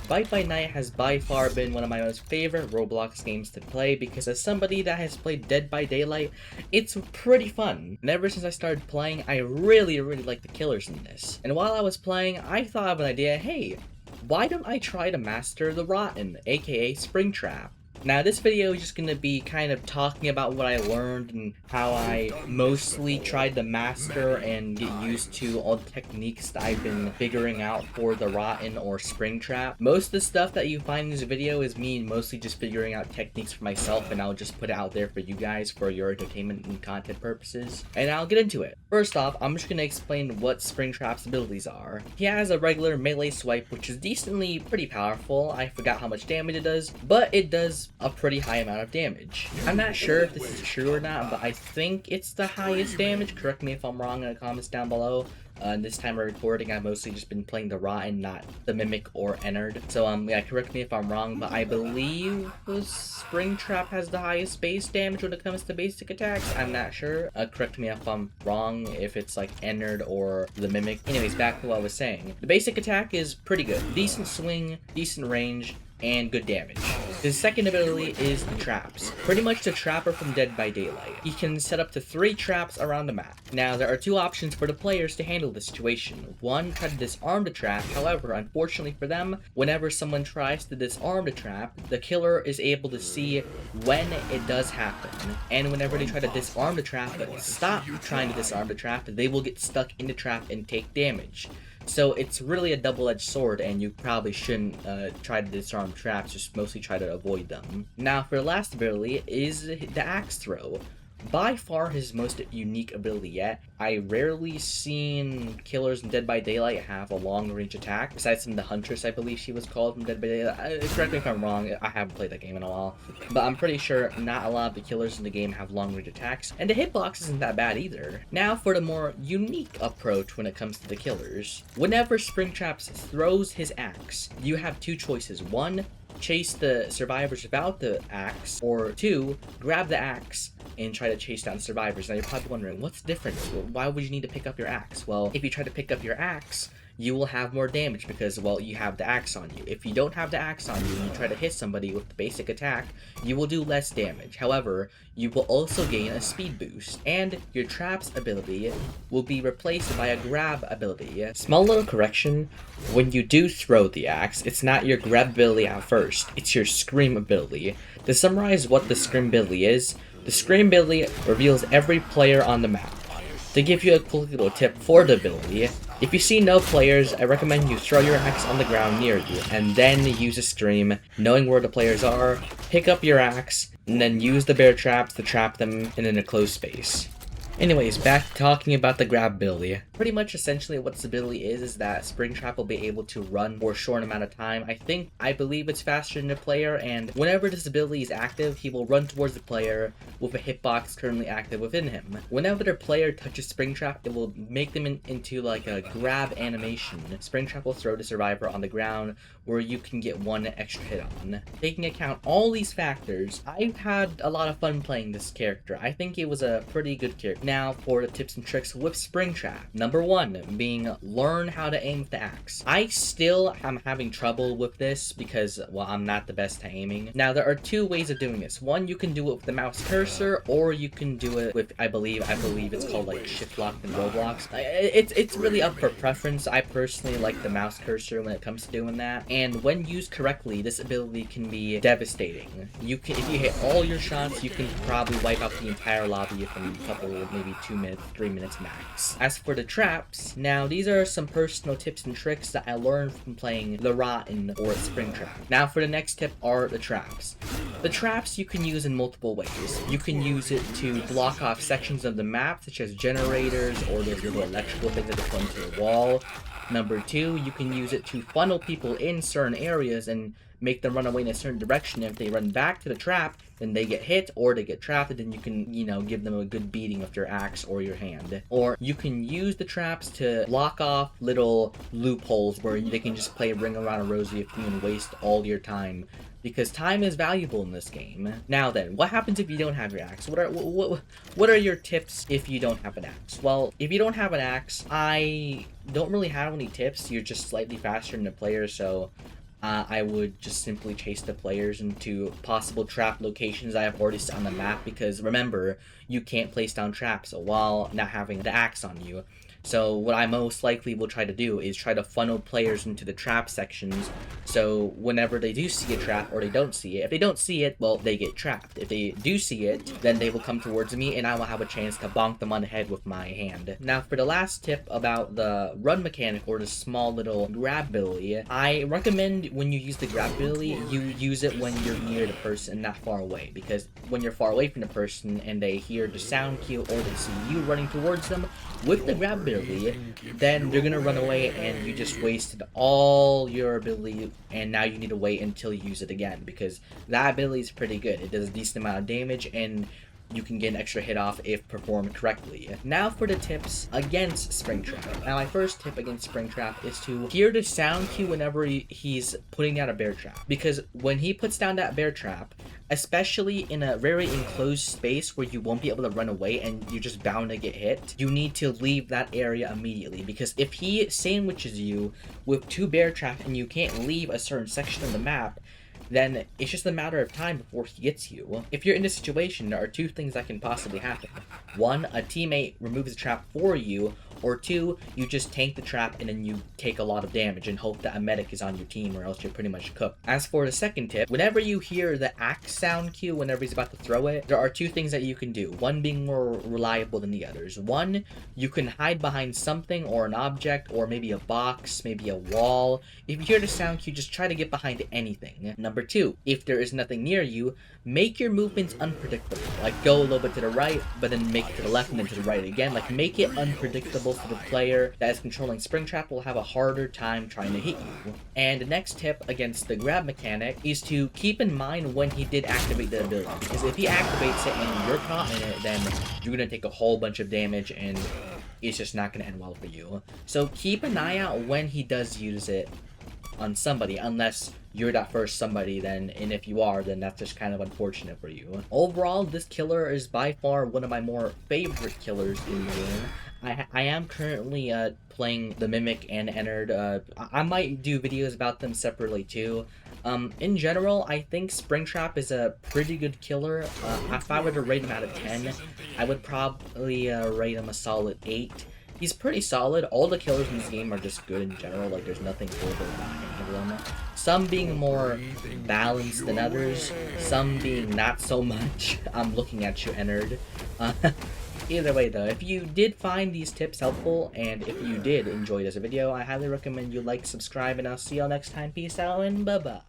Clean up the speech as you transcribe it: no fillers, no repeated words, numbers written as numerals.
Fight by Night has by far been one of my most favorite Roblox games to play because as somebody that has played Dead by Daylight, it's pretty fun. And ever since I started playing, I really like the killers in this. And while I was playing, I thought of an idea, hey, why don't I try to master the Rotten, aka Springtrap? Now this video is just going to be kind of talking about what I learned and how I mostly tried to master and get used to all the techniques that I've been figuring out for the Rotten or Springtrap. Most of the stuff that you find in this video is me mostly just figuring out techniques for myself, and I'll just put it out there for you guys for your entertainment and content purposes. And I'll get into it. First off, I'm just going to explain what Springtrap's abilities are. He has a regular melee swipe, which is decently pretty powerful. I forgot how much damage it does, but it does a pretty high amount of damage. I'm not sure if this is true or not, but I think it's the highest damage. Correct me if I'm wrong in the comments down below. This time of recording, I've mostly just been playing the Rotten, not the Mimic or Ennard. So, yeah, correct me if I'm wrong, but I believe the Springtrap has the highest base damage when it comes to basic attacks. I'm not sure. Correct me if I'm wrong, if it's like Ennard or the Mimic. Anyways, back to what I was saying. The basic attack is pretty good. Decent swing, decent range, and good damage. His second ability is the traps. Pretty much the trapper from Dead by Daylight. He can set up to 3 traps around the map. Now, there are 2 options for the players to handle the situation. One, try to disarm the trap. However, unfortunately for them, whenever someone tries to disarm the trap, the killer is able to see when it does happen. And whenever they try to disarm the trap but stop trying to disarm the trap, they will get stuck in the trap and take damage. So it's really a double-edged sword, and you probably shouldn't try to disarm traps, just mostly try to avoid them. Now, for the last ability is the axe throw. By far his most unique ability yet. I rarely seen killers in Dead by Daylight have a long-range attack, besides from the Huntress, I believe she was called from Dead by Daylight. Correct me if I'm wrong, I haven't played that game in a while. But I'm pretty sure not a lot of the killers in the game have long-range attacks, and the hitbox isn't that bad either. Now for the more unique approach when it comes to the killers. Whenever Springtrap throws his axe, you have 2 choices. 1, chase the survivors without the axe, or 2, grab the axe and try to chase down survivors. Now you're probably wondering, what's different? Why would you need to pick up your axe? Well, if you try to pick up your axe, you will have more damage because, well, you have the axe on you. If you don't have the axe on you and you try to hit somebody with the basic attack, you will do less damage. However, you will also gain a speed boost, and your traps ability will be replaced by a grab ability. Small little correction, when you do throw the axe, it's not your grab ability at first, it's your scream ability. To summarize what the scream ability is, the scream ability reveals every player on the map. To give you a quick little tip for the ability, if you see no players, I recommend you throw your axe on the ground near you, and then use a scream, knowing where the players are, pick up your axe, and then use the bear traps to trap them in an enclosed space. Anyways, back to talking about the grab ability. Pretty much essentially what this ability is that Springtrap will be able to run for a short amount of time. I believe it's faster than the player, and whenever this ability is active, he will run towards the player with a hitbox currently active within him. Whenever the player touches Springtrap, it will make them into like a grab animation. Springtrap will throw the survivor on the ground where you can get 1 extra hit on. Taking account all these factors, I've had a lot of fun playing this character. I think it was a pretty good character. Now for the tips and tricks with Springtrap. Number 1 being learn how to aim with the axe. I still am having trouble with this because, well, I'm not the best at aiming. Now there are 2 ways of doing this. 1, you can do it with the mouse cursor, or you can do it with, I believe it's called like shift lock in Roblox. It's really up for preference. I personally like the mouse cursor when it comes to doing that. And when used correctly, this ability can be devastating. If you hit all your shots, you can probably wipe out the entire lobby within a couple, maybe 2 minutes, 3 minutes max. As for the traps, now these are some personal tips and tricks that I learned from playing the Rotten or Springtrap. Now for the next tip are the traps. The traps you can use in multiple ways. You can use it to block off sections of the map, such as generators or those little electrical things that go into the wall. Number 2, you can use it to funnel people in certain areas and make them run away in a certain direction. If they run back to the trap, then they get hit or they get trapped, and then you can, give them a good beating with your axe or your hand. Or you can use the traps to block off little loopholes where they can just play Ring Around a Rosie with you and waste all your time. Because time is valuable in this game. Now then, what happens if you don't have your axe? What are your tips if you don't have an axe? Well, if you don't have an axe, I don't really have any tips. You're just slightly faster than the player, so I would just simply chase the players into possible trap locations I have already set on the map, because remember, you can't place down traps while not having the axe on you. So what I most likely will try to do is try to funnel players into the trap sections, so whenever they do see a trap or they don't see it, if they don't see it, well, they get trapped. If they do see it, then they will come towards me and I will have a chance to bonk them on the head with my hand. Now for the last tip about the run mechanic, or the small little grab ability, I recommend when you use the grab ability, you use it when you're near the person, not far away, because when you're far away from the person and they hear the sound cue or they see you running towards them with the grab ability, then they're gonna run away and you just wasted all your ability, and now you need to wait until you use it again, because that ability is pretty good. It does a decent amount of damage and you can get an extra hit off if performed correctly. Now for the tips against Springtrap. Now my first tip against Springtrap is to hear the sound cue whenever he's putting down a bear trap. Because when he puts down that bear trap, especially in a very enclosed space where you won't be able to run away and you're just bound to get hit, you need to leave that area immediately. Because if he sandwiches you with 2 bear traps and you can't leave a certain section of the map, then it's just a matter of time before he gets you. If you're in this situation, there are 2 things that can possibly happen. 1, a teammate removes the trap for you, or 2, you just tank the trap and then you take a lot of damage and hope that a medic is on your team, or else you're pretty much cooked. As for the second tip, whenever you hear the axe sound cue whenever he's about to throw it, there are 2 things that you can do, one being more reliable than the others. 1, you can hide behind something or an object, or maybe a box, maybe a wall. If you hear the sound cue, just try to get behind anything. Number 2, if there is nothing near you, make your movements unpredictable. Like go a little bit to the right, but then make it to the left and then to the right again. Like make it unpredictable, so the player that is controlling Springtrap will have a harder time trying to hit you. And the next tip against the grab mechanic is to keep in mind when he did activate the ability. Because if he activates it and you're caught in it, then you're going to take a whole bunch of damage and it's just not going to end well for you. So keep an eye out when he does use it on somebody, unless you're that first somebody, then, and if you are, then that's just kind of unfortunate for you. Overall, this killer is by far one of my more favorite killers in the game. I am currently playing the Mimic and Ennard. I might do videos about them separately too. In general, I think Springtrap is a pretty good killer. If I were to rate him out of 10, I would probably rate him a solid 8. He's pretty solid. All the killers in this game are just good in general. Like, there's nothing horrible about any of them. Some being more balanced than others. Some being not so much. I'm looking at you, Ennard. Either way, though, if you did find these tips helpful, and if you did enjoy this video, I highly recommend you like, subscribe, and I'll see y'all next time. Peace out, and bye-bye.